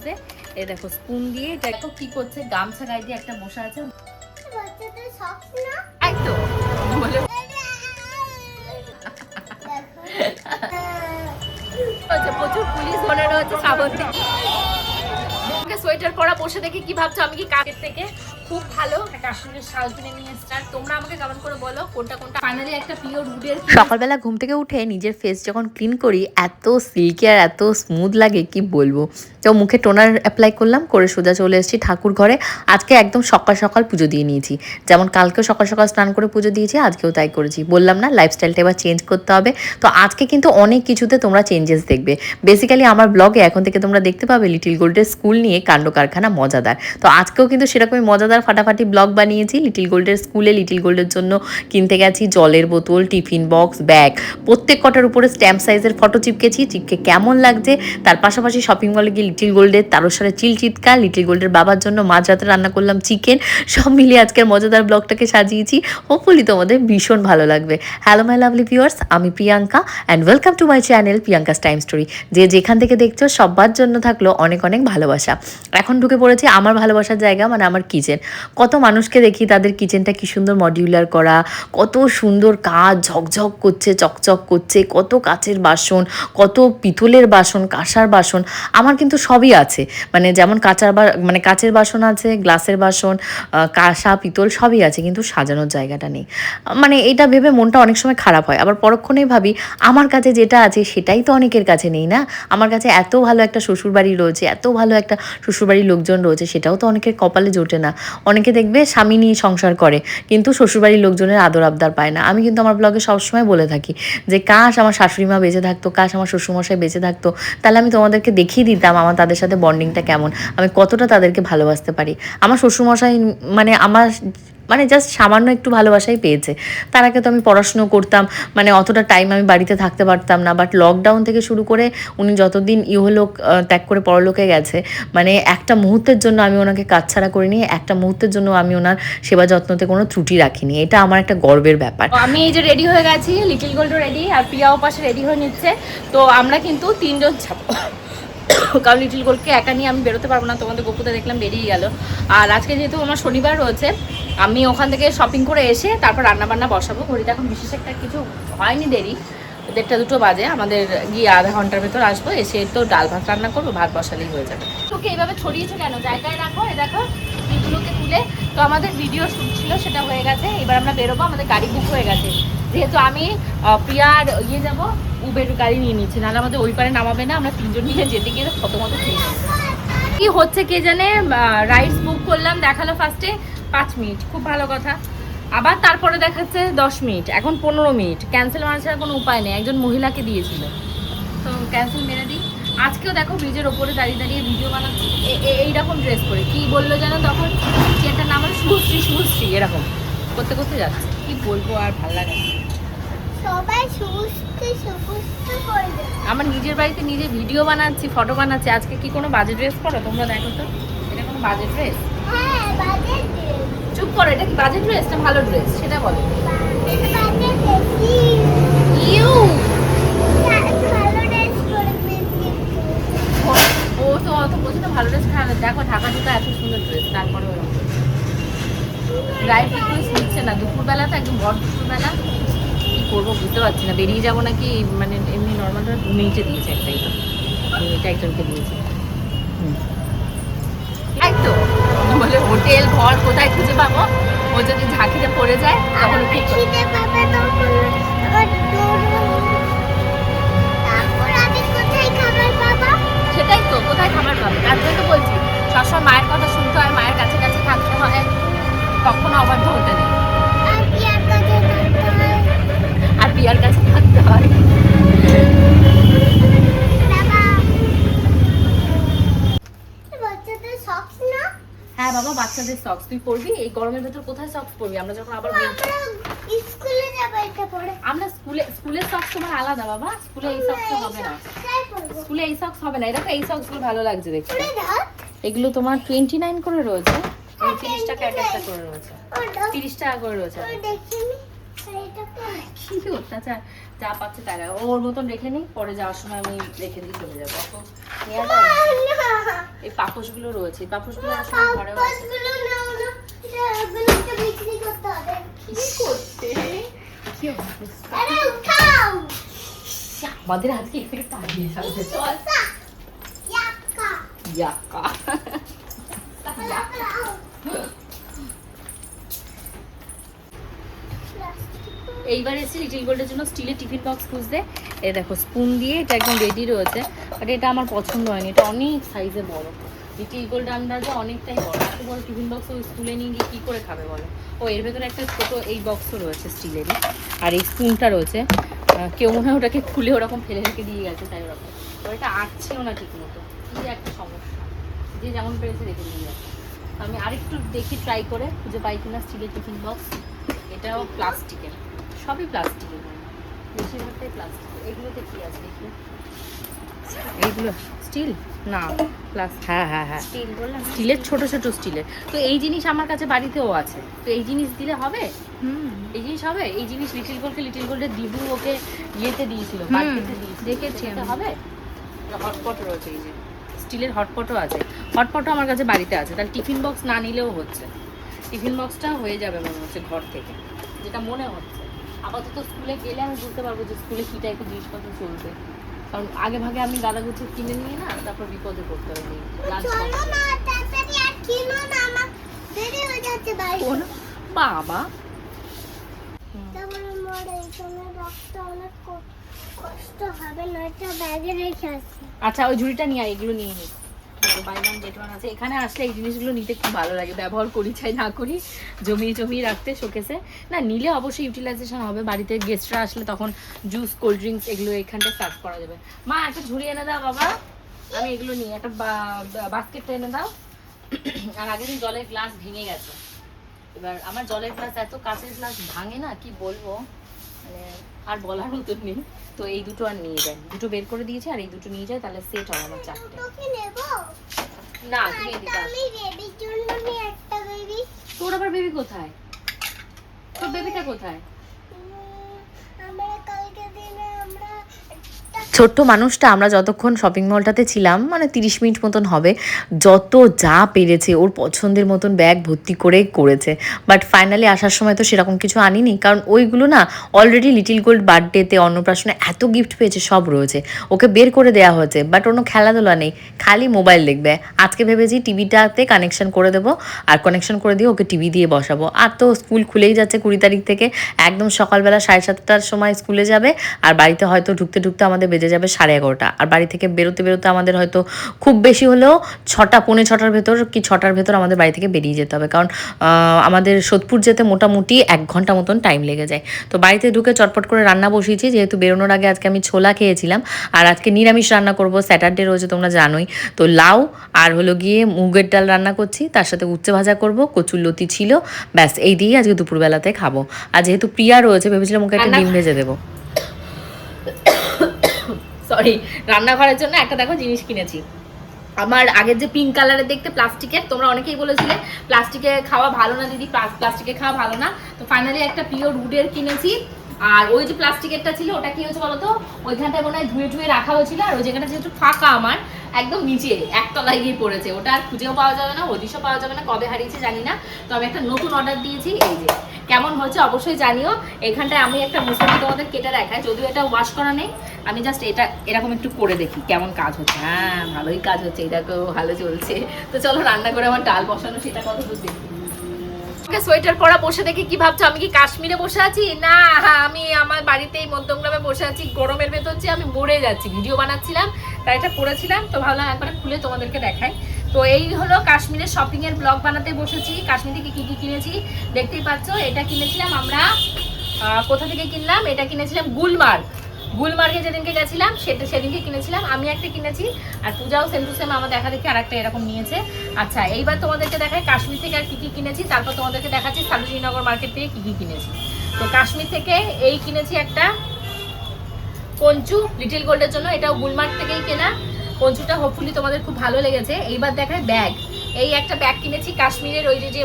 চামচে, এই দেখো স্পুন দিয়ে দেখো কি করছে, গামছা গায়ে দিয়ে একটা বসে আছে। একদম বলে প্রচুর পুলিশ ধরে রয়েছে সাবন্তী। সোয়েটার পরা বসে দেখে কি ভাবছো আমি কি কাকের থেকে খুব ভালো একটা আসলে শাল কিনে নিয়ে এসেছি। তোমরা আমাকে কমেন্ট করে বলো কোনটা কোনটা। ফাইনালি একটা পিওর উডের সকালবেলা ঘুম থেকে উঠে নিজের ফেস যখন ক্লিন করি এত সিল্কি আর এত স্মুথ লাগে কি বলবো। তো মুখে টোনার অ্যাপ্লাই করলাম, করে সোজা চলে এসেছি ঠাকুর ঘরে। আজকে একদম সকাল সকাল পুজো দিয়ে নিয়েছি, যেমন কালকেও সকাল সকাল স্নান করে পুজো দিয়েছি, আজকেও তাই করেছি। বললাম না লাইফস্টাইলটা এবার চেঞ্জ করতে হবে। তো আজকে কিন্তু অনেক কিছুতে তোমরা চেঞ্জেস দেখবে। বেসিক্যালি আমার ব্লগে এখন থেকে তোমরা দেখতে পাবে লিটিল গোল্ডের স্কুল নিয়ে কাণ্ড কারখানা মজাদার। তো আজকেও কিন্তু সেরকমই মজাদার ফাটাফাটি ব্লগ বানিয়েছি লিটিল গোল্ডের স্কুলে। লিটিল গোল্ডের জন্য কিনতে গেছি জলের বোতল, টিফিন বক্স, ব্যাগ, প্রত্যেক কটার উপরে স্ট্যাম্প সাইজের ফটো চিপকেছি। চিপকে কেমন লাগছে, তার পাশাপাশি শপিং মলে গিয়ে লিটিল গোল্ডের তারস্বরে চিল চিৎকার, লিটিল গোল্ডের বাবার জন্য মাঝরাতে রান্না করলাম চিকেন। সব মিলিয়ে আজকের মজাদার ব্লগটাকে সাজিয়েছি। হোপফুলি তোমাদের ভীষণ ভালো লাগবে। হ্যালো মাই লাভলি ভিউয়ার্স, আমি Priyanka and welcome to my channel Priyanka's time story. যে যেখান থেকে দেখছো সবার জন্য থাকলো অনেক অনেক ভালোবাসা। এখন ঢুকে পড়েছি আমার ভালোবাসার জায়গা, মানে আমার কিচেন। কত মানুষকে দেখি তাদের কিচেনটা কি সুন্দর মডিউলার করা, কত সুন্দর কাজ, ঝকঝক করছে, চকচক করছে, কত কাচের বাসন, কত পিতলের বাসন, কাঁসার বাসন। আমার কিন্তু সবই আছে, মানে যেমন কাচের বাসন আছে, গ্লাসের বাসন, কাঁসা পিতল সবই আছে, কিন্তু সাজানোর জায়গাটা নেই। মানে এটা ভেবে মনটা অনেক সময় খারাপ হয়। আবার পরক্ষণেই ভাবি আমার কাছে যেটা আছে সেটাই তো অনেকের কাছে নেই না। আমার কাছে এত ভালো একটা শ্বশুরবাড়ি রয়েছে, এত ভালো একটা শ্বশুরবাড়ির লোকজন রয়েছে, সেটাও তো অনেকের কপালে জোটে না। অনেকে দেখবে স্বামী নিয়ে সংসার করে কিন্তু শ্বশুরবাড়ির লোকজনের আদর আবদার পায় না। আমি কিন্তু আমার ব্লগে সবসময় বলে থাকি যে কাশ আমার শাশুড়ি মা বেঁচে থাকতো, কাশ আমার শ্বশুরমশাই বেঁচে থাকতো, তাহলে আমি তোমাদেরকে দেখিয়ে দিতাম আমার তাদের সাথে বন্ডিংটা কেমন, আমি কতটা তাদেরকে ভালোবাসতে পারি। আমার শ্বশুরমশাই মানে জাস্ট সামান্য একটু ভালোবাসাই পেয়েছে। তার আগে তো আমি পড়াশুনো করতাম, মানে অতটা টাইম আমি বাড়িতে থাকতে পারতাম না। বাট লকডাউন থেকে শুরু করে উনি যতদিন ইহলোক ত্যাগ করে পরলোকে গেছে, মানে একটা মুহূর্তের জন্য আমি ওনাকে কাছছাড়া করিনি, একটা মুহূর্তের জন্য আমি ওনার সেবা যত্নতে কোনো ত্রুটি রাখিনি। এটা আমার একটা গর্বের ব্যাপার। আমি এই যে রেডি হয়ে গেছি, লিটিল গোল্ডও রেডি আর প্রিয়াও পাশে রেডি হয়ে নিচ্ছে। তো আমরা কিন্তু তিনজন যাবো, কারণ লিটিল গোল্ডকে একা নিয়ে আমি বেরোতে পারবো না। তোমাদের গোপুতে দেখলাম বেরিয়ে গেল। আর আজকে যেহেতু আমার শনিবার রয়েছে, আমি ওখান থেকে শপিং করে এসে তারপর রান্নাবান্না বসাবো। ঘড়িতে এখন বিশেষ একটা কিছু হয়নি, দেরি 1:30-2 বাজে। আমাদের গিয়ে আধা ঘন্টার ভেতর আসবো, এসে তো ডাল ভাত রান্না করবো, ভাত বসালেই হয়ে যাবে। তোকে এইভাবে ছড়িয়েছো কেন, জায়গায় রাখো। এ দেখো ফুলগুলোকে তুলে। তো আমাদের ভিডিও শ্যুট ছিল, সেটা হয়ে গেছে। এবার আমরা বেরোবো, আমাদের গাড়ি বুক হয়ে গেছে। যেহেতু আমি প্রিয়ার যাবো, উবের গাড়ি নিয়ে নিচ্ছি, নাহলে আমাদের ওই পারে নামাবে না। আমরা তিনজন মিলে যেতে গিয়ে প্রথমত কি হচ্ছে কে জানে। রাইডস বুক করলাম, দেখালো ফার্স্টে 5 মিনিট, খুব ভালো কথা। আবার তারপরে দেখাচ্ছে 10 মিনিট, এখন 15 মিনিট। ক্যান্সেল মারা ছাড়া কোনো উপায় নেই, একজন মহিলাকে দিয়েছিল, তো ক্যান্সেল মেরে দিই। আজকেও দেখো ব্রিজের ওপরে দাঁড়িয়ে দাঁড়িয়ে ভিডিও বানাচ্ছি এইরকম ড্রেস করে। কি বললো যেন তখন, কি একটা নাম হলো, শুভশ্রী এরকম করতে করতে যাচ্ছে। কি বলবো, আর ভালো লাগে না। সবাই আমার নিজের বাড়িতে নিজে ভিডিও বানাচ্ছি, ফটো বানাচ্ছি। আজকে কি কোনো বাজে ড্রেস পরো তোমরা? দেখো তো, এটা কোনো বাজে ড্রেস? হ্যাঁ, বাজে ড্রেস। চুপ করো, এটা কি বাজে ড্রেস না ভালো ড্রেস সেটা বলো। এটা বাজে ড্রেস। ইউ ভালো ড্রেস করে কিন্তু ও তো অত বোঝে না, ভালো ড্রেস খায় না। দেখো ঢাকা জুতা এত সুন্দর ড্রেস, তারপরে ওরকম ড্রাইভ রিকোয়েস্ট নিচ্ছে না। দুপুরবেলা তো একদম ভর দুপুরবেলা, কি করবো বুঝতে পারছি না। বেরিয়ে যাবো নাকি, মানে এমনি নর্মাল 2 মিনিটে দিয়েছে একটাই, তো এটা একজনকে দিয়েছে। তাই তো বলে হোটেল ঘর কোথায় খুঁজে পাবো, ও যদি ঝাঁকিতে পড়ে যায় তখন খিদে পাবে তখন আবার তারপর আমি কোথায় খাবার পাবো? সেটাই তো, কোথায় খাবার পাবে? তার জন্য তো বলছি সবসময় মায়ের কথা শুনতে হয়, মায়ের কাছে কাছে থাকতে হয়, কখনো অবাধ্য হতে নেই। আর পিয়ার কাছে থাকতে হয়। হ্যাঁ বাবা, বাচ্চাদের সক্স তুই পরবি? এই গরমের ভেতর কোথায় সক্স পরবি? আমরা যখন আবার স্কুলে যাব এটা পরে। আমরা স্কুলের সক্স তোমার আলাদা বাবা, স্কুলে এই সক্স হবে না। স্কুলে এই সক্স হবে না। এটা তো এই সক্স গুলো ভালো লাগছে দেখতে। এগুলো তোমার 29 করে রয়েছে, 30 টাকা এক একটা করে রয়েছে, 30 টাকা করে রয়েছে। কি অত্যাচার, যা পাচ্ছে তাই রাখো। ওর মতন রেখে নিই, পরে যাওয়ার সময় আমি রেখে দিয়ে চলে যাবো। অত নেওয়া যায় না। এই পাপোশগুলো রয়েছে, পাপোশগুলো আসলে ঘরেও আছে। পাপোশগুলো নাও না, এগুলোকে বিক্রি করতে হবে। কি করতে? কি অবস্থা? আরে উঠাও। আমাদের আজকে একটু তাড়িয়ে যাবে। চল ইয়াক্কা। ইয়াক্কা। লাও। এইবার এসে লিটিল গোল্ডের জন্য স্টিলের টিফিন বক্স খুঁজতে। এই দেখো স্পুন দিয়ে এটা একদম রেডি রয়েছে, বাট এটা আমার পছন্দ হয়নি, এটা অনেক সাইজে বড়। লিটিল গোল্ড আন্দাজে অনেকটাই বড়, এত বড় টিফিন বক্স ও স্কুলে নিয়ে গিয়ে কী করে খাবে বলো। ও এর ভেতরে একটা ছোটো এই বক্সও রয়েছে স্টিলেরই, আর এই স্পুনটা রয়েছে। কেউ মনে হয় ওটাকে খুলে ওরকম ফেলে রেখে দিয়ে গেছে, তাই ওরকম। তো এটা আটছিল না ঠিক মতো, কি একটা সমস্যা, যে যেমন পেরেছে রেখে দিয়ে গেছে। আমি আরেকটু দেখি ট্রাই করে খুঁজে পাই কিনা স্টিলের টিফিন বক্স। এটাও প্লাস্টিকের, সবই প্লাস্টিকের, বেশিরভাগটাই প্লাস্টিক। এগুলোতে কি আছে দেখি, এইগুলো স্টিল না হ্যাঁ হ্যাঁ হ্যাঁ স্টিল বললাম, স্টিলের, ছোট ছোট স্টিলের। তো এই জিনিস আমার কাছে বাড়িতেও আছে, তো এই জিনিস দিলে হবে? এই জিনিস হবে? এই জিনিস লিটিল গোল্ডের দিদু ওকে ইয়েতে দিয়েছিল, বার্থডেতে দিয়েছিল, দেখেছি আমি। হবে হটপটও রয়েছে, এই যে স্টিলের হটপটও আছে, হটপটও আমার কাছে বাড়িতে আছে। তাহলে টিফিন বক্স না নিলেও হচ্ছে, টিফিন বক্সটা হয়ে যাবে মনে হচ্ছে ঘর থেকে, যেটা মনে হচ্ছে। আপাতত স্কুলে গেলে আমি বুঝতে পারবো যে স্কুলে কী টাইপের জিনিসপত্র চলবে, কারণ আগে ভাগে আমি গালাগুছো কিনে নিয়ে না তারপর বিপদে পড়তে হবে। চলো না তাড়াতাড়ি, আর কিনো না, আমার দেরি হয়ে যাচ্ছে বাইরে। কোন বাবা, তারপরে মরে এখানে রাখতে অনেক কষ্ট হবে, নয়টা ব্যাগে রেখে আসি। আচ্ছা ওই ঝুড়িটা নিয়ে আয়, এগুলো নিয়ে নি। বাইগান জেটওয়ান আছে, এখানে আসলে এই জিনিসগুলো নিতে খুব ভালো লাগে, ব্যবহার করি চাই না করি, জমিয়ে রাখতে শোকেসে। না নিলে অবশ্যই ইউটিলাইজেশন হবে, বাড়িতে গেস্টরা আসলে তখন জুস কোল্ড ড্রিঙ্কস এগুলো এখানটায় সার্ভ করা যাবে। মা একটা ঝুড়ি এনে দাও বাবা, আমি এগুলো নিয়ে একটা বাস্কেটটা এনে দাও। আর আগের দিন জলের গ্লাস ভেঙে গেছে, এবার আমার জলের গ্লাস এত কাঁচের গ্লাস ভাঙে না, কি বলবো, মানে আর বলার মতন নেই। তো এই দুটো আর নিয়ে যায়, দুটো বের করে দিয়েছে, আর এই দুটো নিয়ে যায়, তাহলে সেট হবে আমার চারটে। দুটো কি নেব? না তুমি এদিকে আসো। আমি বেবির জন্য নিই একটা বেবি। তোর আবার বেবি কোথায়? তোর বেবিটা কোথায়? আমরা কালকে দিনে আমরা ছোট্ট মানুষটা আমরা যতক্ষণ শপিং মলটাতে ছিলাম, মানে 30 মিনিট মতন হবে, যত যা পেরেছে ওর পছন্দের মতন ব্যাগ ভর্তি করেছে। বাট ফাইনালি আসার সময় তো সেরকম কিছু আনিনি, কারণ ওইগুলো না অলরেডি লিটিল গোল্ড বার্থডেতে অন্নপ্রাশনে এত গিফট পেয়েছে, সব রয়েছে, ওকে বের করে দেওয়া হয়েছে, বাট কোনো খেলাধুলা নেই, খালি মোবাইল দেখবে। আজকে ভেবেছি টিভিটাতে কানেকশন করে দেবো, আর কানেকশন করে দিয়ে ওকে টিভি দিয়ে বসাবো। আর তো স্কুল খুলেই যাচ্ছে 20 তারিখ থেকে, একদম সকালবেলা 7:30টার সময় স্কুলে যাবে, আর বাড়িতে হয়তো ঢুকতে আমাদের বেজে যাবে 11:30। আর বাড়ি থেকে বেরোতে আমাদের হয়তো খুব বেশি হলেও 6টা, পৌনে 6টার ভেতর কি 6টার ভেতর আমাদের বাড়ি থেকে বেরিয়ে যেতে হবে, কারণ আমাদের সোদপুর যেতে মোটামুটি 1 ঘন্টা মতন টাইম লেগে যায়। তো বাড়িতে ঢুকে চটপট করে রান্না বসিয়েছি, যেহেতু বেরোনোর আগে আজকে আমি ছোলা খেয়েছিলাম, আর আজকে নিরামিষ রান্না করব, স্যাটারডে রয়েছে তোমরা জানোই। তো লাউ আর হলো গিয়ে মুগের ডাল রান্না করছি, তার সাথে উচ্ছে ভাজা করব, কচুর লতি ছিল, ব্যাস এই দিয়েই আজকে দুপুরবেলাতে খাবো। আর যেহেতু প্রিয়া রয়েছে, ভেবেছিলাম ওকে একটা ডিম ভেজে দেবো। সরি, রান্নাঘরের জন্য একটা দেখো জিনিস কিনেছি। আমার আগের যে পিঙ্ক কালারের দেখতে প্লাস্টিকের, তোমরা অনেকেই বলেছিলে প্লাস্টিকে খাওয়া ভালো না দিদি, প্লাস্টিকে খাওয়া ভালো না, তো ফাইনালি একটা পিওর উডের কিনেছি। আর ওই যে প্লাস্টিকেরটা ছিল ওটা কি হয়েছে বলতো, ওইখানটায় মনে হয় ধুয়ে রাখা হয়েছিল, আর ওই জায়গাটা যেহেতু ফাঁকা আমার একদম নিচে একতলায় গিয়ে পড়েছে, ওটা আর খুঁজেও পাওয়া যাবে না, হদিশও পাওয়া যাবে না, কবে হারিয়েছে জানি না। তো আমি একটা নতুন অর্ডার দিয়েছি, এই যে কেমন হয়েছে অবশ্যই জানিও। এখানটায় আমি একটা মুসলি তোমাদের কেটে দেখাই, যদিও এটা ওয়াশ করা নেই, আমি জাস্ট এটা এরকম একটু করে দেখি কেমন কাজ হচ্ছে। হ্যাঁ ভালোই কাজ হচ্ছে, এটাকেও ভালো চলছে। তো চলো রান্না করে আমার ডাল বসানো সেটা কত দূর দেখি। সোয়েটার পরা বসে দেখে কি ভাবছো, আমি কি কাশ্মীরে বসে আছি? না, আমি আমার বাড়িতেই মধ্যমগ্রামে বসে আছি, গরমের ভেতর হচ্ছে আমি মরে যাচ্ছি, ভিডিও বানাচ্ছিলাম তাই এটা পরেছিলাম, তো ভাবলাম একবার খুলে তোমাদেরকে দেখাই। তো এই হলো কাশ্মীরের শপিং এর ব্লগ বানাতে বসেছি। কাশ্মীর থেকে কি কি কিনেছি দেখতেই পাচ্ছ। এটা কিনেছিলাম আমরা, কোথা থেকে কিনলাম, এটা কিনেছিলাম গুলমার্গে যেদিনকে গেছিলাম সেদিনকে কিনেছিলাম। আমি একটা কিনেছি, আর পূজাও সেম টু সেম আমার দেখা দেখি আর একটা এরকম নিয়েছে। আচ্ছা এইবার তোমাদেরকে দেখাই কাশ্মীর থেকে আর কি কি কিনেছি, তারপর তোমাদেরকে দেখাচ্ছি সারোজিনীনগর মার্কেট থেকে কি কি কিনেছি। তো কাশ্মীর থেকে এই কিনেছি একটা পঞ্চু লিটিল গোল্ডের জন্য, এটাও গুলমার্গ থেকেই কেনা। পঞ্চুটা হোপফুলি তোমাদের খুব ভালো লেগেছে। এইবার দেখায় ব্যাগ, এই একটা ব্যাগ কিনেছি কাশ্মীরের ওই যে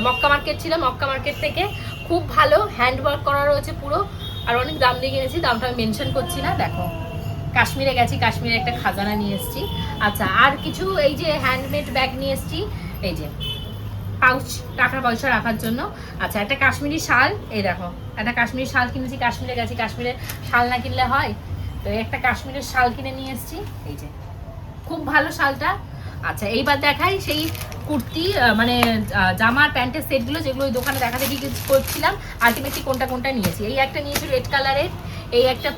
মক্কা মার্কেট ছিল, মক্কা মার্কেট থেকে, খুব ভালো হ্যান্ড ওয়ার্ক করা রয়েছে পুরো, আর অনেক দাম দিয়ে কিনেছি, দামটা আমি মেনশন করছি না। দেখো কাশ্মীরে গেছি, কাশ্মীরে একটা খাজানা নিয়ে এসেছি। আচ্ছা আর কিছু এই যে হ্যান্ডমেড ব্যাগ নিয়ে এসেছি, এই যে পাউচ, টাকা পয়সা রাখার জন্য। আচ্ছা একটা কাশ্মীরি শাল, এই দেখো একটা কাশ্মীরি শাল কিনেছি, কাশ্মীরে গেছি, কাশ্মীরে শাল না কিনলে হয়, তো একটা কাশ্মীরের শাল কিনে নিয়ে এসেছি, এই যে খুব ভালো শালটা। আচ্ছা এইবার দেখাই সেই কুর্তি মানে জামার প্যান্টের সেটগুলো যেগুলো ওই দোকানে দেখা দেখি করছিলাম, আলটিমেটলি কোনটা কোনটা নিয়েছি। এই একটা নিয়েছি রেড কালারের, এই একটা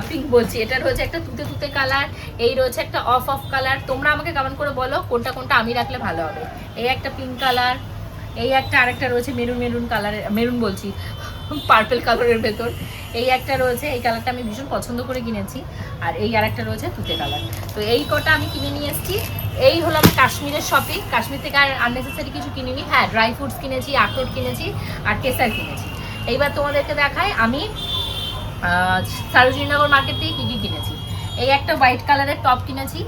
পিঙ্ক বলছি, এটা রয়েছে একটা তুতে তুতে কালার, এই রয়েছে একটা অফ অফ কালার। তোমরা আমাকে কমেন্ট করে বলো কোনটা কোনটা আমি রাখলে ভালো হবে। এই একটা পিঙ্ক কালার, এই একটা আরেকটা রয়েছে মেরুন কালারের, মেরুন বলছি পার্পল কালারের ভেতর, এই একটা রয়েছে, এই কালারটা আমি ভীষণ পছন্দ করে কিনেছি, আর এই আরেকটা রয়েছে তুতে কালার। তো এই কটা আমি কিনে নিয়ে এসেছি। এই হলো আমার কাশ্মীরের শপিং। কাশ্মীর থেকে আর আননেসেসারি কিছু কিনিনি। হ্যাঁ ড্রাই ফ্রুটস কিনেছি, আখরোট কিনেছি, আর কেসার কিনেছি। এইবার তোমাদেরকে দেখাই আমি সরোজিনীনগর মার্কেট থেকে কী কী কিনেছি। এই একটা হোয়াইট কালারের টপ কিনেছি,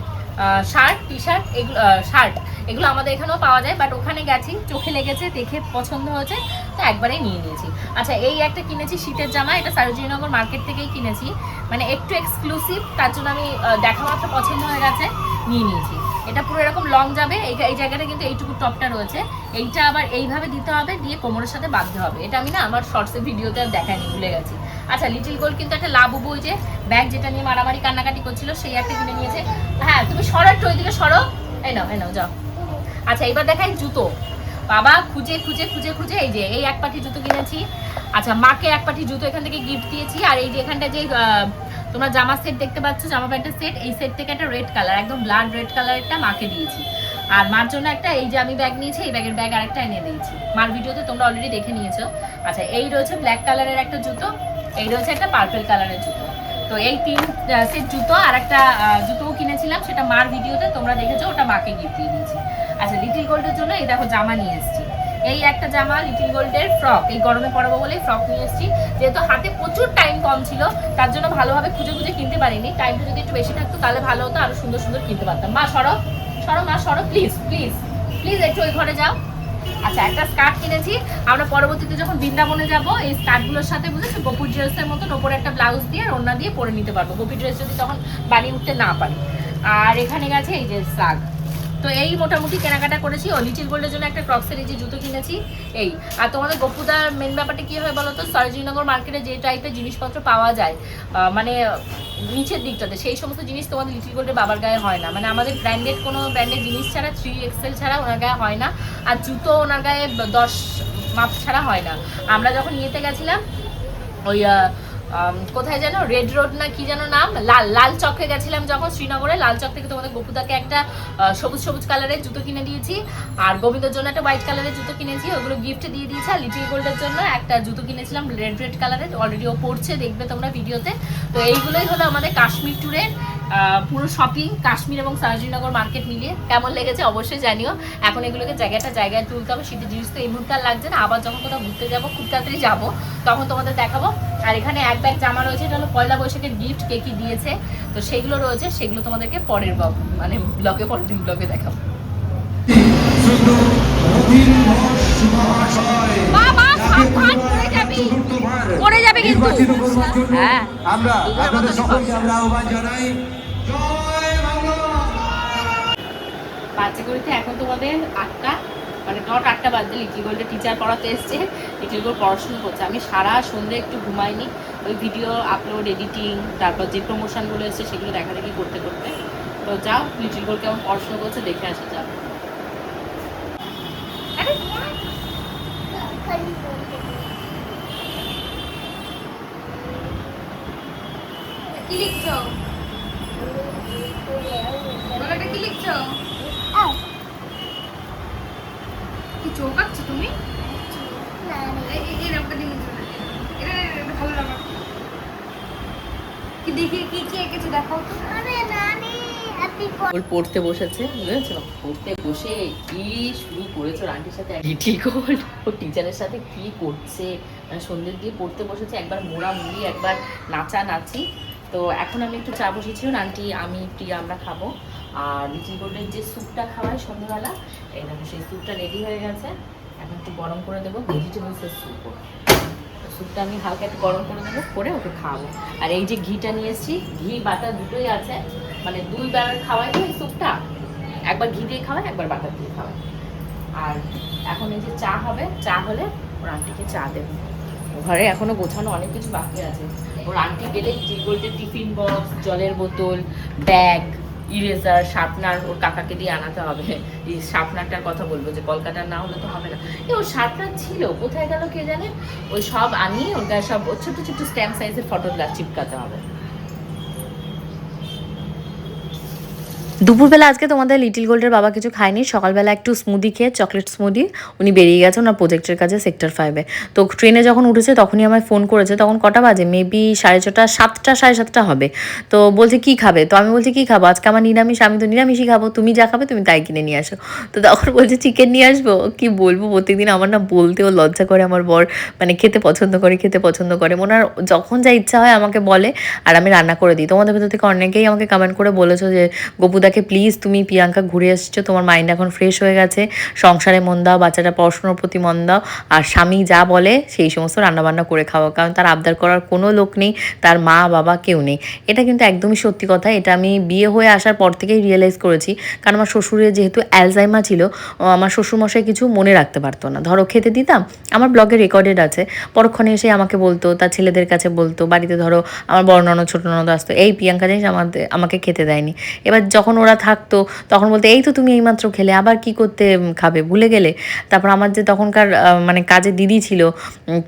শার্ট, টি শার্ট, এগুলো শার্ট এগুলো আমাদের এখানেও পাওয়া যায়, বাট ওখানে গেছি, চোখে লেগেছে, দেখে পছন্দ হয়েছে, তো একবারেই নিয়ে নিয়েছি। আচ্ছা এই একটা কিনেছি শীতের জামা, এটা সরোজিনীনগর মার্কেট থেকেই কিনেছি, মানে একটু এক্সক্লুসিভ, তার জন্য আমি দেখা মাত্র পছন্দ হয়ে গেছে, নিয়ে নিয়েছি। এটা পুরো এরকম লং যাবে, এই জায়গাটা কিন্তু এইটুকু টপটা রয়েছে, এইটা আবার এইভাবে দিতে হবে, দিয়ে কোমরের সাথে বাঁধতে হবে। এটা আমি না আমার শর্টসের ভিডিওতে আর দেখাইনি, ভুলে গেছি। আচ্ছা লিটিল গোল্ড কিন্তু একটা লাবুবু, ওই যে ব্যাগ যেটা নিয়ে মারামারি কান্নাকাটি করছিল, সেই একটা কিনে নিয়েছে। হ্যাঁ তুমি সরো একটু ওইদিকে সরো, এই নাও যাও। আচ্ছা এবার দেখাই জুতো। বাবা খুঁজে এই যে এই এক পাটি জুতো কিনেছি। আচ্ছা মাকে এক পাটি জুতো এখান থেকে গিফট দিয়েছি। আর এই যে এখানটা যে তোমরা জামা সেট দেখতে পাচ্ছ, জামা প্যান্টের সেট, এই সেট থেকে একটা রেড কালার, একদম ব্লাড রেড কালারটা মাকে দিয়েছি। আর মার জন্য একটা এই যে আমি ব্যাগ নিয়েছি, এই ব্যাগের ব্যাগ আরেকটা এনে দিয়েছি, মার ভিডিওতে তোমরা অলরেডি দেখে নিয়েছো। আচ্ছা এই রয়েছে ব্ল্যাক কালারের একটা জুতো, এই রয়েছে একটা পার্পল কালারের জুতো। তো এই 3 সেট জুতো, আর একটা জুতোও কিনেছিলাম, সেটা মার ভিডিওতে তোমরা দেখেছো, ওটা মাকে গিফট দিয়ে দিয়েছি। আচ্ছা লিটিল গোল্ডের জন্য এই দেখো জামা নিয়ে এসেছি, এই একটা জামা লিটিল গোল্ডের ফ্রক, এই গরমে পরাবো বলে ফ্রক নিয়ে এসেছি। যেহেতু হাতে প্রচুর টাইম কম ছিল, তার জন্য ভালোভাবে খুঁজে কিনতে পারিনি। টাইমটা যদি একটু বেশি থাকতো তাহলে ভালো হতো, আরো সুন্দর কিনতে পারতাম। মা সরো মা সরো, প্লিজ একটু ওই ঘরে যাও। আচ্ছা একটা স্কার্ট কিনেছি, আমরা পরবর্তীতে যখন বৃন্দাবনে যাব, এই স্কার্টগুলোর সাথে বুঝেছো গোপুর ড্রেসের মতন ওপরে একটা ব্লাউজ দিয়ে আর ওড়না দিয়ে পরে নিতে পারবো, গোপী ড্রেস যদি তখন বানিয়ে উঠতে না পারি। আর এখানে গেছে এই যে শাগ। তো এই মোটামুটি কেনাকাটা করেছি। ও লিটিল গোল্ডের জন্য একটা ক্রক্সের এই যে জুতো কিনেছি এই। আর তোমাদের গোপুদার মেন ব্যাপারটা কি হয় বলো তো, সরোজিনীনগর মার্কেটে যে টাইপের জিনিসপত্র পাওয়া যায় মানে নিচের দিকটাতে, সেই সমস্ত জিনিস তোমাদের লিটিল গোল্ডের বাবার গায়ে হয় না। মানে আমাদের কোনো ব্র্যান্ডের জিনিস ছাড়া 3XL ছাড়া ওনার গায়ে হয় না, আর জুতো ওনার গায়ে 10 মাপ ছাড়া হয় না। আমরা যখন ইয়েতে গেছিলাম ওই কোথায় যেন রেড রোড না কি যেন নাম, লাল চকে গেছিলাম যখন শ্রীনগরে, লাল চক থেকে তোমাদের গোপুদাকে একটা সবুজ কালারের জুতো কিনে দিয়েছি, আর গোবিন্দর জন্য একটা হোয়াইট কালারের জুতো কিনেছি, ওগুলো গিফট দিয়ে দিয়েছি। আর লিটিল গোল্ডের জন্য একটা জুতো কিনেছিলাম রেড কালারের, অলরেডি ও পড়ছে, দেখবে তোমরা ভিডিওতে। তো এইগুলোই হলো আমাদের কাশ্মীর ট্যুরের পুরো শপিং, কাশ্মীর এবং সরোজিনীনগর মার্কেট মিলিয়ে। কেমন লেগেছে অবশ্যই জানিও। এখন এগুলোকে জায়গায় তুলতে হবে, শীতের জিনিস তো এই মুহূর্তে আর লাগছে না, আবার যখন কোথাও ঘুরতে যাবো, খুব তাড়াতাড়ি যাবো, তখন তোমাদের দেখাবো। আর এখানে এক ব্যাগ জামা রয়েছে, এটা হলো পয়লা বৈশাখের গিফট, কে কি দিয়েছে, তো সেগুলো রয়েছে, সেগুলো তোমাদেরকে পরের দিন ব্লগে দেখাবো। পড়ে যাবে কিন্তু। হ্যাঁ আমরা আপনাদের সকলকে আমরা আহ্বান জানাই, জয় বাংলা। বাচ্চাগুলিতে এখন তোমাদের 8টা, মানে নট 8টা বাজে, লিটিল গোল্ডের টিচার পড়াতে এসছে, লিটিল গোল্ড পড়াশোনা করছে। আমি সারা সন্ধ্যে একটু ঘুমাইনি, ওই ভিডিও আপলোড, এডিটিং, তারপর যে প্রমোশনগুলো এসছে সেগুলো দেখাদেখি করতে। তো যাও লিটিল গোল্ড কেমন পড়াশোনা করছে দেখে আসা যাও। কি লিখছো? কি লিখছো? কি চোখ আঁকছো তুমি? এই রকমটা দিয়ে এটা ভালো লাগা। কি দেখি কি এঁকেছো দেখাও তো। ওর পড়তে বসেছে, বুঝেছো, পড়তে বসে কি শুরু করেছো আন্টির সাথে। লিটিল গোল্ড ওর টিচারের সাথে কি করছে, মানে সন্ধ্যের দিয়ে পড়তে বসেছে, একবার মোড়ামুড়ি, একবার নাচানাচি। তো এখন আমি একটু চা বসেছি, আন্টি আমি প্রিয়া আমরা খাবো। আর লিটিল গোল্ডের যে স্যুপটা খাওয়ায় সন্ধ্যাবেলা, এই দেখো সেই স্যুপটা রেডি হয়ে গেছে, এখন একটু গরম করে দেবো, ভেজিটেবলসের স্যুপ। স্যুপটা আমি হালকা একটু গরম করে দেবো, করে ওকে খাওয়াবো। আর এই যে ঘিটা নিয়ে এসেছি, ঘি বাটার দুটোই আছে, মানে 2 বেলার খাওয়াই তো এই স্যুপটা, একবার ঘি দিয়ে খাওয়াই, একবার বাটার দিয়ে খাওয়াই। আর এখন এই যে চা হবে, চা হলে ওর আন্টিকে চা দেবো। ঘরে এখনো গোছানো অনেক কিছু বাকি আছে। ওর আন্টি গেলে গোল্ডের টিফিন বক্স, জলের বোতল, ব্যাগ, ইরেজার, শার্পনার ওর কাকাকে দিয়ে আনাতে হবে। এই শার্পনারটার কথা বলবো যে কলকাতার না হলে তো হবে না। ওর শার্পনার ছিল, কোথায় গেল কে জানে। ওই সব আনিয়ে ওর গায়ে সব ছোট ছোট স্ট্যাম্প সাইজের ফটোগ্রাফ চিপকাতে হবে। দুপুরবেলা আজকে তোমাদের লিটিল গোল্ডের বাবা কিছু খায়নি, সকালবেলা একটু স্মুদি খেয়ে, চকলেট স্মুদি, উনি বেরিয়ে গেছে ওনার প্রজেক্টের কাজে সেক্টর 5-এ। তো ট্রেনে যখন উঠেছে তখনই আমায় ফোন করেছে, তখন কটা বাজে, মেবি 6:30, 7টা 7:30 হবে। তো বলছে কি খাবে, তো আমি বলছি কি খাবো, আজকে আমার নিরামিষ, আমি তো নিরামিষই খাবো, তুমি যা খাবে তুমি তাই কিনে নিয়ে আসো। তো তখন বলছে চিকেন নিয়ে আসবো। কি বলবো, প্রত্যেকদিন আমার না বলতেও লজ্জা করে, আমার বর মানে খেতে পছন্দ করে, ওনার যখন যা ইচ্ছা হয় আমাকে বলে আর আমি রান্না করে দিই। তোমাদের ভেতর থেকে অনেকেই আমাকে কমেন্ট করে বলেছো যে গপুদাকে প্লিজ তুমি প্রিয়াঙ্কা ঘুরে এসছো, তোমার মাইন্ড এখন ফ্রেশ হয়ে গেছে, সংসারে মন দাও, বাচ্চাটা পড়াশোনার প্রতি মন দাও, আর স্বামী যা বলে সেই সমস্ত রান্নাবান্না করে খাওয়া, কারণ তার আবদার করার কোনো লোক নেই, তার মা বাবা কেউ নেই। এটা কিন্তু একদমই সত্যি কথা, এটা আমি বিয়ে হয়ে আসার পর থেকেই রিয়েলাইজ করেছি। কারণ আমার শ্বশুরের যেহেতু অ্যালজাইমার ছিল, আমার শ্বশুরমশাই কিছু মনে রাখতে পারতো না। ধরো খেতে দিতাম, আমার ব্লগে রেকর্ডেড আছে, পরক্ষণে এসে আমাকে বলতো, তার ছেলেদের কাছে বলতো, বাড়িতে ধরো আমার বড় ননদ ছোটো ননদ আসতো, এই প্রিয়াঙ্কা জিনিস আমাকে খেতে দেয়নি। এবার যখন ওরা থাকতো তখন বলতে এই তো তুমি এইমাত্র খেলে, আবার কি করতে খাবে, ভুলে গেলে। তারপর আমার যে তখনকার মানে কাজে দিদি ছিল,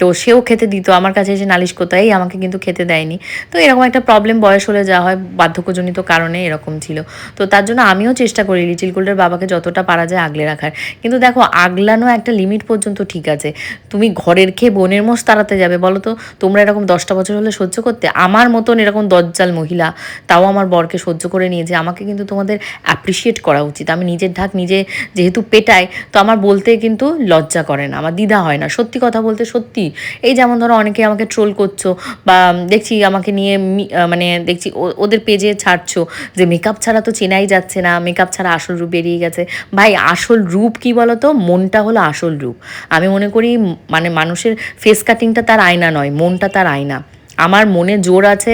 তো সেও খেতে দিত, আমার কাছে এসে নালিশ করতো এই আমাকে কিন্তু খেতে দেয়নি। তো এরকম একটা প্রবলেম বয়স হলে যা হয়, বার্ধক্যজনিত কারণে এরকম ছিল। তো তার জন্য আমিও চেষ্টা করি লিটিল গোল্ডের বাবাকে যতটা পারা যায় আগলে রাখার। কিন্তু দেখো আগলানো একটা লিমিট পর্যন্ত ঠিক আছে, তুমি ঘরের খেয়ে বোনের মোষ তাড়াতে যাবে বলো তো? তোমরা এরকম 10টা বছর হলে সহ্য করতে? আমার মতন এরকম দজ্জাল মহিলা তাও আমার বরকে সহ্য করে নিয়েছে। আমাকে কিন্তু তোমাদের অ্যাপ্রিসিয়েট করা উচিত। আমি নিজের ঢাক নিজে যেহেতু পেটাই, তো আমার বলতে কিন্তু লজ্জা করে না, আমার দ্বিধা হয় না, সত্যি কথা বলতে সত্যি। এই যেমন ধরো অনেকে আমাকে ট্রোল করছো, বা দেখছি আমাকে নিয়ে মানে দেখছি ওদের পেজে ছাড়ছো যে মেকআপ ছাড়া তো চেনাই যাচ্ছে না, মেকআপ ছাড়া আসল রূপ বেরিয়ে গেছে। ভাই আসল রূপ কি বলো তো? মনটা হলো আসল রূপ। আমি মনে করি মানে মানুষের ফেস কাটিংটা তার আয়না নয়, মনটা তার আয়না। আমার মনে জোর আছে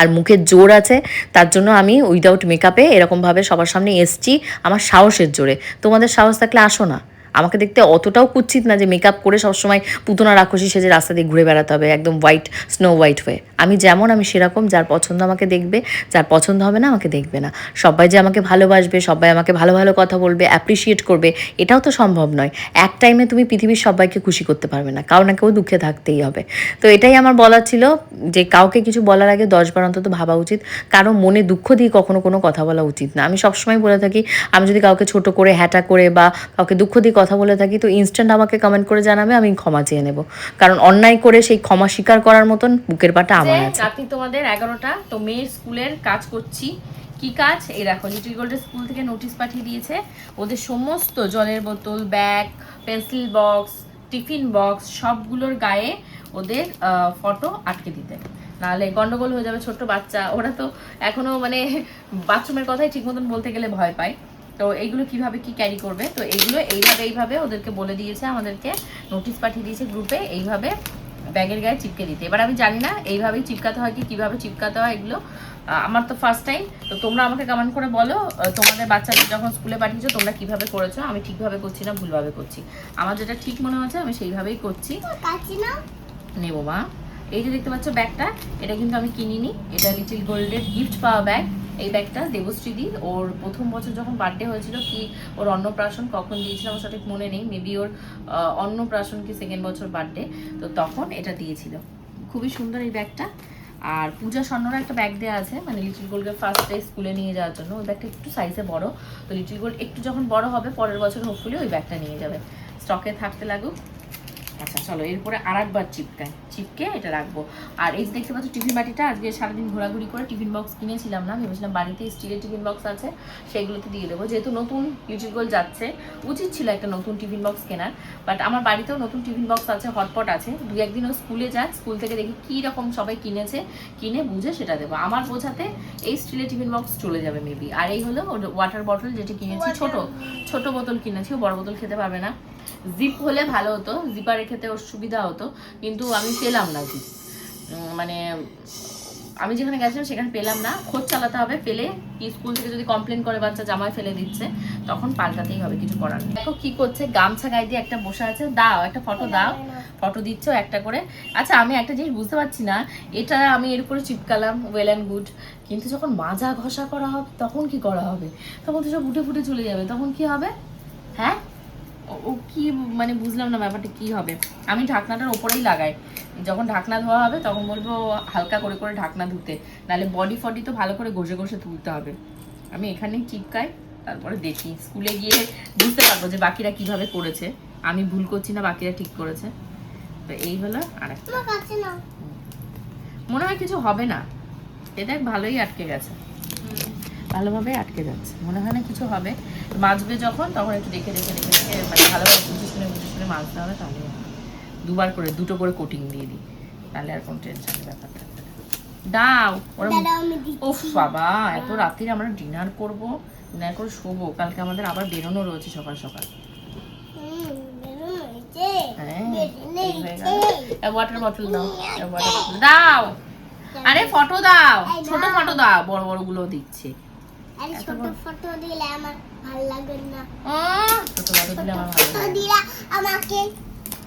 আর মুখের জোর আছে, তার জন্য আমি উইদাউট মেকআপে এরকমভাবে সবার সামনে এসছি, আমার সাহসের জোরে। তোমাদের সাহস থাকলে আসো না, আমাকে দেখতে অতটাও কুৎসিত না যে মেকআপ করে সবসময় পুতনা রাক্ষসী সেজে রাস্তা দিয়ে ঘুরে বেড়াতে হবে একদম হোয়াইট, স্নো হোয়াইট হয়ে। আমি যেমন আমি সেরকম, যার পছন্দ আমাকে দেখবে, যার পছন্দ হবে না আমাকে দেখবে না। সবাই যে আমাকে ভালোবাসবে, সবাই আমাকে ভালো ভালো কথা বলবে, অ্যাপ্রিসিয়েট করবে, এটাও তো সম্ভব নয়। এক টাইমে তুমি পৃথিবীর সবাইকে খুশি করতে পারবে না, কারো না কেউ দুঃখে থাকতেই হবে। তো এটাই আমার বলার ছিল, যে কাউকে কিছু বলার আগে 10 বার অন্তত ভাবা উচিত। কারো মনে দুঃখ দিয়ে কখনো কোনো কথা বলা উচিত না। আমি সবসময় বলে থাকি, আমি যদি কাউকে ছোট করে, হ্যাটা করে বা কাউকে দুঃখ দিয়ে কথা বলে থাকি, তো ইনস্ট্যান্ট আমাকে কমেন্ট করে জানাবে, আমি ক্ষমা চেয়ে নেব। কারণ অন্যায় করে সেই ক্ষমা স্বীকার করার মতন বুকের পাটা আমার আছে। রাত্রি তোমাদের 11টা, তো মেয়ের স্কুলের কাজ করছি। কি কাজ? এই দেখো, লিটল গোল্ডের স্কুল থেকে নোটিশ পাঠিয়ে দিয়েছে ওদের সমস্ত জলের বোতল, bag, pencil box, tiffin box সবগুলোর গায়ে ওদের ফটো আটকে দিতে, নাহলে গন্ডগোল হয়ে যাবে। ছোট্ট বাচ্চা, ওরা তো এখনো মানে বাথরুমের কথাই ঠিক মতন বলতে গেলে ভয় পায়। তো এইগুলো কিভাবে কি ক্যারি করবে, তো এইগুলো এইভাবে ওদেরকে বলে দিয়েছে, আমাদেরকে নোটিশ পাঠিয়ে দিয়েছে গ্রুপে, এইভাবে ব্যাগের গায়ে চিপকে দিতে। এবার আমি জানি না এইভাবেই চিপকাতে হয় কি কিভাবে চিপকাতে হয়, এগুলো আমার তো ফার্স্ট টাইম। তো তোমরা আমাকে কমেন্ট করে বলো তোমাদের বাচ্চাদের যখন স্কুলে পাঠিয়েছো তোমরা কিভাবে করেছো। আমি ঠিকভাবে করছি না ভুলভাবে করছি, আমার যেটা ঠিক মনে হচ্ছে আমি সেইভাবেই করছি। নেবো মা। এই যে দেখতে পাচ্ছ ব্যাগটা, এটা কিন্তু আমি কিনিনি, এটা লিটল গোল্ডের গিফট পাওয়া ব্যাগ। এই ব্যাগটা দেবশ্রীদি ওর প্রথম বছর যখন বার্থডে হয়েছিল, কি ওর অন্নপ্রাশন কখন দিয়েছিল আমার সঠিক মনে নেই, মেবি ওর অন্নপ্রাশন কি সেকেন্ড বছর বার্থডে, তো তখন এটা দিয়েছিল। খুবই সুন্দর এই ব্যাগটা। আর পূজা স্বর্ণরা একটা ব্যাগ দেওয়া আছে, মানে লিটল গোল্ডকে ফার্স্ট ডে স্কুলে নিয়ে যাওয়ার জন্য। ওই ব্যাগটা একটু সাইজে বড়, তো লিটল গোল্ড একটু যখন বড় হবে পরের বছর হোপফুলি ওই ব্যাগটা নিয়ে যাবে। স্টকে থাকতে লাগুক। আচ্ছা চলো, এরপরে আরেকবার চিপকে এটা রাখবো। আর এই দেখতে পাচ্ছ টিফিন বাটিটা, আজকে সারাদিন ঘোরাঘুরি করে টিফিন বক্স কিনেছিলাম না, ভেবেছিলাম বাড়িতে স্টিলের টিফিন বক্স আছে সেগুলোতে দিয়ে দেবো। যেহেতু নতুন লিটল গোল্ড যাচ্ছে, উচিত ছিল একটা নতুন টিফিন বক্স কেনার, বাট আমার বাড়িতেও নতুন টিফিন বক্স আছে, হটপট আছে। 2-1 দিন ও স্কুলে যাক, স্কুল থেকে দেখি কী রকম সবাই কিনেছে, কিনে বুঝে সেটা দেবো। আমার বোঝাতে এই স্টিলের টিফিন বক্স চলে যাবে মেবি। আর এই হলো ওয়াটার বটল, যেটি কিনেছি ছোট বোতল কিনেছি, ও বড় বোতল খেতে পারবে না। জিপ হলে ভালো হতো, জিপারে খেতে ওর সুবিধা হতো, কিন্তু আমি পেলাম না কি মানে আমি যেখানে গেছিলাম সেখানে পেলাম না, খোঁজ চালাতে হবে, পেলে স্কুল থেকে যদি কমপ্লেন করে বাচ্চা জামায় ফেলে দিচ্ছে তখন পাল্টাতেই হবে, কিছু করার নেই। দেখো কি করছে, গামছা গায়ে দিয়ে একটা বসে আছে, দাও একটা ফটো দাও, ফটো দিচ্ছ একটা করে। আচ্ছা আমি একটা জিনিস বুঝতে পারছি না, এটা আমি এর উপরে চিপকালাম ওয়েল অ্যান্ড গুড, কিন্তু যখন মাজা ঘষা করা হবে তখন কি করা হবে? তখন তো সব উঠে ফুটে চলে যাবে, তখন কি হবে? হ্যাঁ ও কি মানে বুঝলাম না ব্যাপারটা কি হবে। আমি ঢাকনাটার ওপরেই লাগাই, যখন ঢাকনা ধোয়া হবে তখন বলবো হালকা করে করে ঢাকনা ধুতে, নাহলে বডি ফডি তো ভালো করে ঘষে ঘষে তুলতে হবে। আমি এখানেই চিপকাই, তারপরে দেখি স্কুলে গিয়ে বুঝতে পারবো যে বাকিরা কিভাবে করেছে, আমি ভুল করছি না বাকিরা ঠিক করেছে। তো এই হলো আর একটা, মনে হয় কিছু হবে না, এ দেখ ভালোই আটকে গেছে, ভালোভাবে আটকে যাচ্ছে, মনে হয় না কিছু হবে। মাজবে যখন তখন একটু দেখে দেখে দেখে দেখে মানে ভালোভাবে বুঝে শুনে মাজতে হবে, তাহলে দুবার করে দুটো করে কোটিং দিয়ে দিই, তাহলে আর কোনো টেনশনের ব্যাপার থাকবে না। দাও ওরা। ওফ বাবা, এত রাত্রিরে আমরা ডিনার করব, ডিনার করে শোবো, কালকে আমাদের আবার বেরোনো রয়েছে সকাল সকাল। ওয়াটার বটল দাও, ওয়াটার বটল দাও, আরে ফটো দাও, ছোট ফটো দাও, বড় বড় গুলো দিচ্ছে। আরে ছোট ফটো দিলে আমার ভালো লাগে না, ছোট ফটো দিলে আমার ভালো লাগে দিলা আমাকে।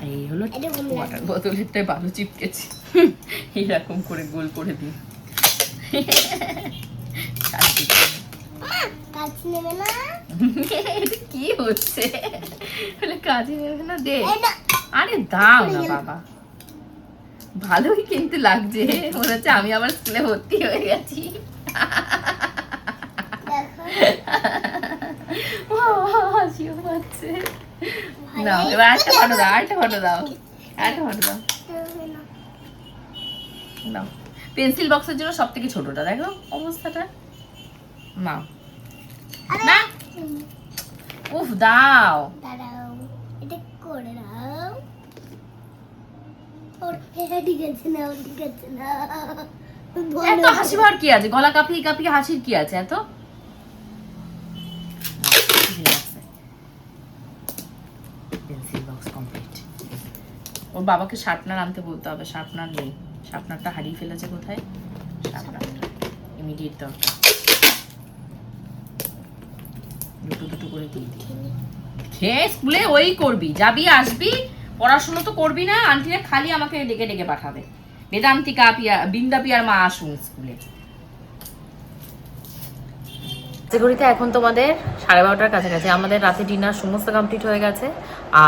এই হলো ওয়াটার বোতলেরটাই ভালো চিপকেছি, এইরকম করে গোল করে দিই। কাজ নেবে না? কি হচ্ছে, কাজে নেবে না? দে, আরে দাও না বাবা, ভালোই কিন্তু লাগছে, মনে হচ্ছে আমি আবার স্কুলে ভর্তি হয়ে গেছি। হাসিও পাচ্ছে। নাও এবার একটা ফটো দাও, একটা ফটো দাও, একটা ফটো দাও। নাও পেন্সিল বক্সের জন্য সব থেকে ছোটটা, দেখো অবস্থাটা। নাও না, উফ দাও, দাঁড়াও এটা করে দাও। ওর ঠিক আছে না, ঠিক আছে না। এত হাসি পাওয়ার কি আছে, গলা কাঁপিয়ে কাঁপিয়ে হাসির কি আছে এত? Pencil box complete. ওর বাবাকে শার্পনার আনতে বলতে হবে, শার্পনার নেই, শার্পনারটা হারিয়ে ফেলেছে কোথায়, শার্পনারটা ইমিডিয়েট দরকার। দুটো দুটো করে দিয়ে দিই। খেয়ে স্কুলে ওই করবি, যাবি আসবি, পড়াশুনো তো করবি না, আন্টিরা খালি আমাকে ডেকে ডেকে পাঠাবে, বেদান্তিকা পিয়া বিন্দা পিয়ার মা আসুন স্কুলে। ঘড়িতে এখন তোমাদের 12:30টার কাছাকাছি, আমাদের রাতে ডিনার সমস্ত কমপ্লিট হয়ে গেছে।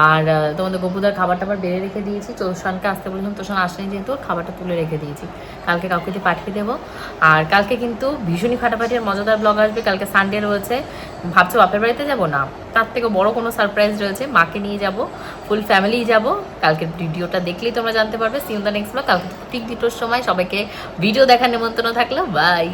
আর তোমাদের গপুদার খাবার টাবার বেড়ে রেখে দিয়েছি, তোষানকে আসতে বললাম, তোষান আসেনি যেহেতু খাবারটা তুলে রেখে দিয়েছি, কালকে কাউকে দিয়ে পাঠিয়ে দেবো। আর কালকে কিন্তু ভীষণই ফাটাফাটি আর মজাদার ব্লগ আসবে, কালকে সানডে রয়েছে। ভাবছো বাপের বাড়িতে যাব না, তার থেকে বড় কোনো সারপ্রাইজ রয়েছে, মাকে নিয়ে যাব, ফুল ফ্যামিলি যাব। কালকের ভিডিওটা দেখলেই তোমরা জানতে পারবে। See in the next blog, কালকে ঠিক 2টোর সময়। সবাইকে ভিডিও দেখার নিমন্ত্রণ থাকলো, বাই।